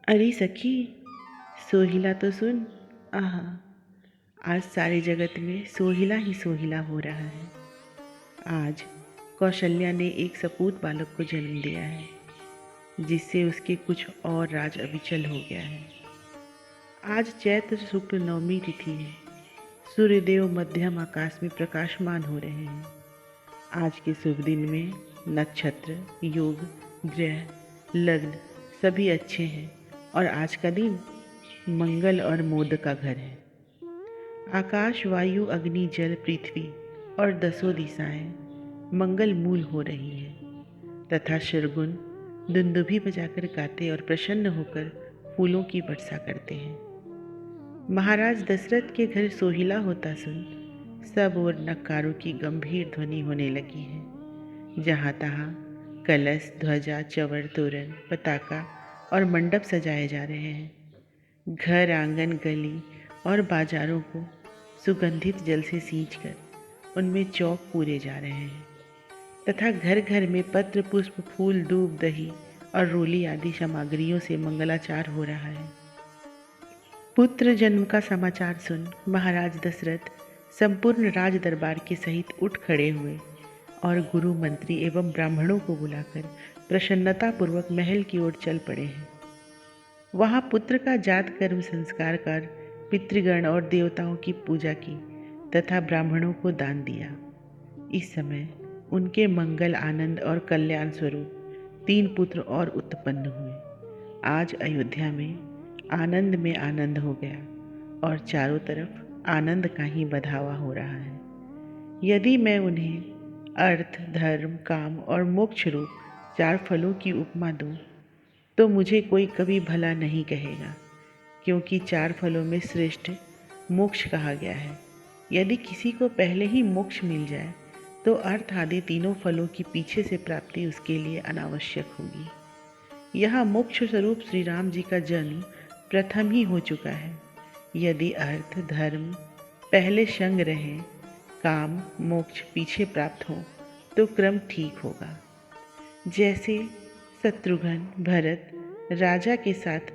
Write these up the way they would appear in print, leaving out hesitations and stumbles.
अरे सखी, सोहिला तो सुन। आहा, आज सारे जगत में सोहिला ही सोहिला हो रहा है। आज कौशल्या ने एक सपूत बालक को जन्म दिया है, जिससे उसके कुछ और राज अविचल हो गया है। आज चैत्र शुक्ल नवमी तिथि है। सूर्यदेव मध्यम आकाश में प्रकाशमान हो रहे हैं। आज के शुभ दिन में नक्षत्र, योग, ग्रह, लग्न सभी अच्छे हैं और आज का दिन मंगल और मोद का घर है। आकाश, वायु, अग्नि, जल, पृथ्वी और दसों दिशाएं मंगल मूल हो रही हैं तथा शरगुन दुंदुभी बजाकर गाते और प्रसन्न होकर फूलों की वर्षा करते हैं। महाराज दशरथ के घर सोहिला होता सुन सब और नक्कारों की गंभीर ध्वनि होने लगी है। जहाँ तहाँ कलश, ध्वजा, चवर, तोरण, पताका और मंडप सजाए जा रहे हैं। घर, आंगन, गली और बाजारों को सुगंधित जल से सींचकर उनमें चौक पूरे जा रहे हैं तथा घर घर में पत्र, पुष्प, फूल, दूब, दही और रोली आदि सामग्रियों से मंगलाचार हो रहा है। पुत्र जन्म का समाचार सुन महाराज दशरथ संपूर्ण राज दरबार के सहित उठ खड़े हुए और गुरु, मंत्री एवं ब्राह्मणों को बुलाकर प्रसन्नतापूर्वक महल की ओर चल पड़े हैं। वहाँ पुत्र का जात कर्म संस्कार कर पितृगण और देवताओं की पूजा की तथा ब्राह्मणों को दान दिया। इस समय उनके मंगल, आनंद और कल्याण स्वरूप 3 पुत्र और उत्पन्न हुए। आज अयोध्या में आनंद हो गया और चारों तरफ आनंद का ही बधावा हो रहा है। यदि मैं उन्हें अर्थ, धर्म, काम और मोक्ष रूप 4 फलों की उपमा दूं, तो मुझे कोई कभी भला नहीं कहेगा, क्योंकि 4 फलों में श्रेष्ठ मोक्ष कहा गया है। यदि किसी को पहले ही मोक्ष मिल जाए तो अर्थ आदि तीनों फलों की पीछे से प्राप्ति उसके लिए अनावश्यक होगी। यह मोक्ष स्वरूप श्री राम जी का जन्म प्रथम ही हो चुका है। यदि अर्थ, धर्म पहले संग रहे, काम, मोक्ष पीछे प्राप्त हो तो क्रम ठीक होगा। जैसे शत्रुघ्न, भरत राजा के साथ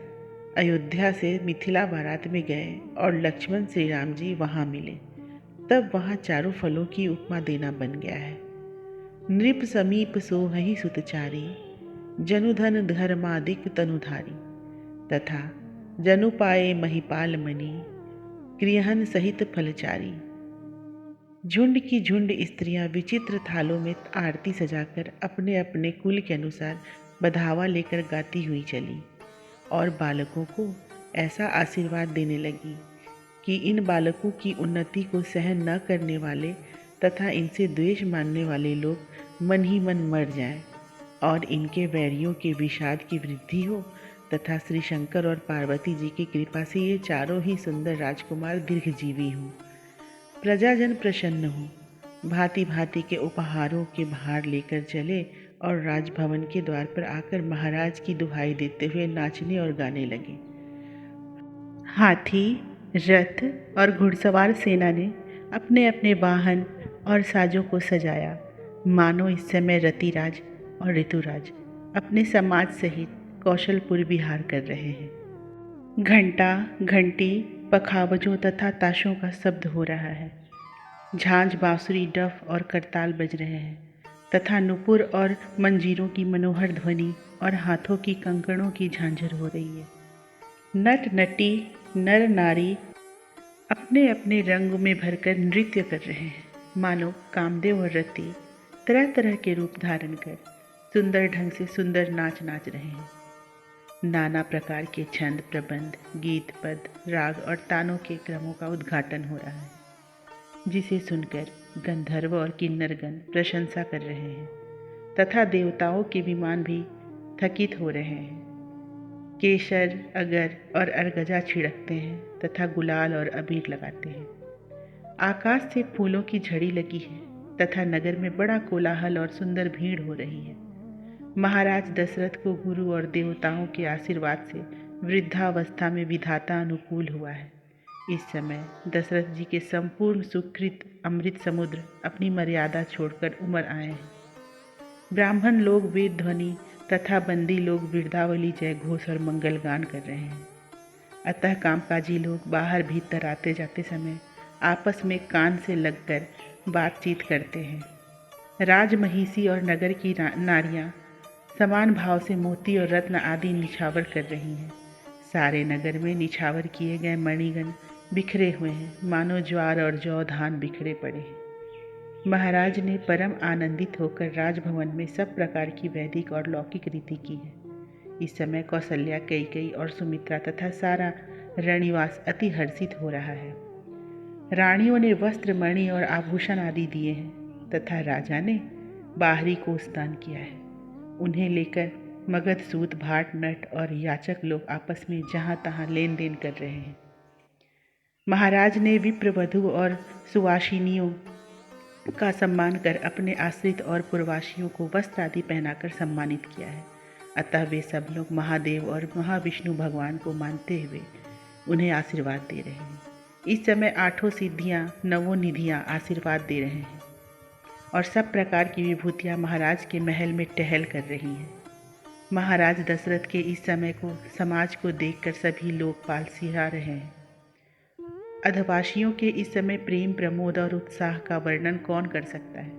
अयोध्या से मिथिला बारात में गए और लक्ष्मण श्री राम जी वहाँ मिले, तब वहाँ चारों फलों की उपमा देना बन गया है। नृप समीप सोहहि सुतचारी, जनुधन धर्मादिक तनुधारी, तथा जनु पाए महिपाल मणि, गृहन सहित फलचारी। झुंड की झुंड स्त्रियां विचित्र थालों में आरती सजाकर अपने अपने कुल के अनुसार बधावा लेकर गाती हुई चली और बालकों को ऐसा आशीर्वाद देने लगी कि इन बालकों की उन्नति को सहन न करने वाले तथा इनसे द्वेष मानने वाले लोग मन ही मन मर जाएं और इनके वैरियों के विषाद की वृद्धि हो तथा श्री शंकर और पार्वती जी की कृपा से ये चारों ही सुंदर राजकुमार दीर्घजीवी हों, प्रजाजन प्रसन्न हो। भांति भांति के उपहारों के भार लेकर चले और राजभवन के द्वार पर आकर महाराज की दुहाई देते हुए नाचने और गाने लगे। हाथी, रथ और घुड़सवार सेना ने अपने अपने वाहन और साजों को सजाया, मानो इस समय रतिराज और ऋतुराज अपने समाज सहित कौशलपुर विहार कर रहे हैं। घंटा, घंटी, पखावजों तथा ताशों का शब्द हो रहा है। झांझ, बांसुरी, डफ और करताल बज रहे हैं तथा नुपुर और मंजीरों की मनोहर ध्वनि और हाथों की कंकड़ों की झांझर हो रही है। नट नटी, नर नारी अपने अपने रंग में भरकर नृत्य कर रहे हैं, मानो कामदेव और रति तरह तरह के रूप धारण कर सुंदर ढंग से सुंदर नाच नाच रहे हैं। नाना प्रकार के छंद, प्रबंध, गीत, पद, राग और तानों के क्रमों का उद्घाटन हो रहा है, जिसे सुनकर गंधर्व और किन्नरगण प्रशंसा कर रहे हैं तथा देवताओं के विमान भी थकित हो रहे हैं। केसर, अगर और अर्गजा छिड़कते हैं तथा गुलाल और अबीर लगाते हैं। आकाश से फूलों की झड़ी लगी है तथा नगर में बड़ा कोलाहल और सुंदर भीड़ हो रही है। महाराज दशरथ को गुरु और देवताओं के आशीर्वाद से वृद्धावस्था में विधाता अनुकूल हुआ है। इस समय दशरथ जी के संपूर्ण सुकृत अमृत समुद्र अपनी मर्यादा छोड़कर उमड़ आए हैं। ब्राह्मण लोग वेद ध्वनि तथा बंदी लोग बिरदावली जय घोष और मंगल गान कर रहे हैं। अतः कामकाजी लोग बाहर भीतर आते जाते समय आपस में कान से लगकर बातचीत करते हैं। राजमहिषी और नगर की नारियां समान भाव से मोती और रत्न आदि निछावर कर रही हैं। सारे नगर में निछावर किए गए मणिगण बिखरे हुए हैं, मानो ज्वार और जौ धान बिखरे पड़े हैं। महाराज ने परम आनंदित होकर राजभवन में सब प्रकार की वैदिक और लौकिक रीति की है। इस समय कौशल्या, कैकेयी और सुमित्रा तथा सारा रणनिवास अति हर्षित हो रहा है। रानियों ने वस्त्र, मणि और आभूषण आदि दिए हैं तथा राजा ने बाहरी कोष दान किया है। उन्हें लेकर मगध, सूत, भाट, नट और याचक लोग आपस में जहाँ तहाँ लेन देन कर रहे हैं। महाराज ने विप्रवधु और सुवासिनियों का सम्मान कर अपने आश्रित और पुरवासियों को वस्त्र आदि पहनाकर सम्मानित किया है। अतः वे सब लोग महादेव और महाविष्णु भगवान को मानते हुए उन्हें आशीर्वाद दे रहे हैं। इस समय 8 सिद्धियां, 9 निधियां आशीर्वाद दे रहे हैं और सब प्रकार की विभूतियां महाराज के महल में टहल कर रही हैं। महाराज दशरथ के इस समय को समाज को देखकर सभी लोकपाल सिहरा रहे हैं। अधवासियों के इस समय प्रेम, प्रमोद और उत्साह का वर्णन कौन कर सकता है।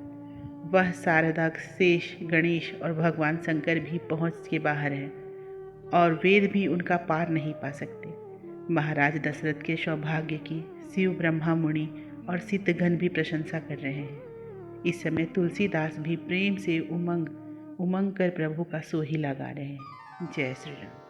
वह शारदा, शेष, गणेश और भगवान शंकर भी पहुँच के बाहर हैं और वेद भी उनका पार नहीं पा सकते। महाराज दशरथ के सौभाग्य की शिव, ब्रह्मा, मुनि और सिद्धगण भी प्रशंसा कर रहे हैं। इस समय तुलसीदास भी प्रेम से उमंग कर प्रभु का सोहिला गा रहे हैं। जय श्री राम।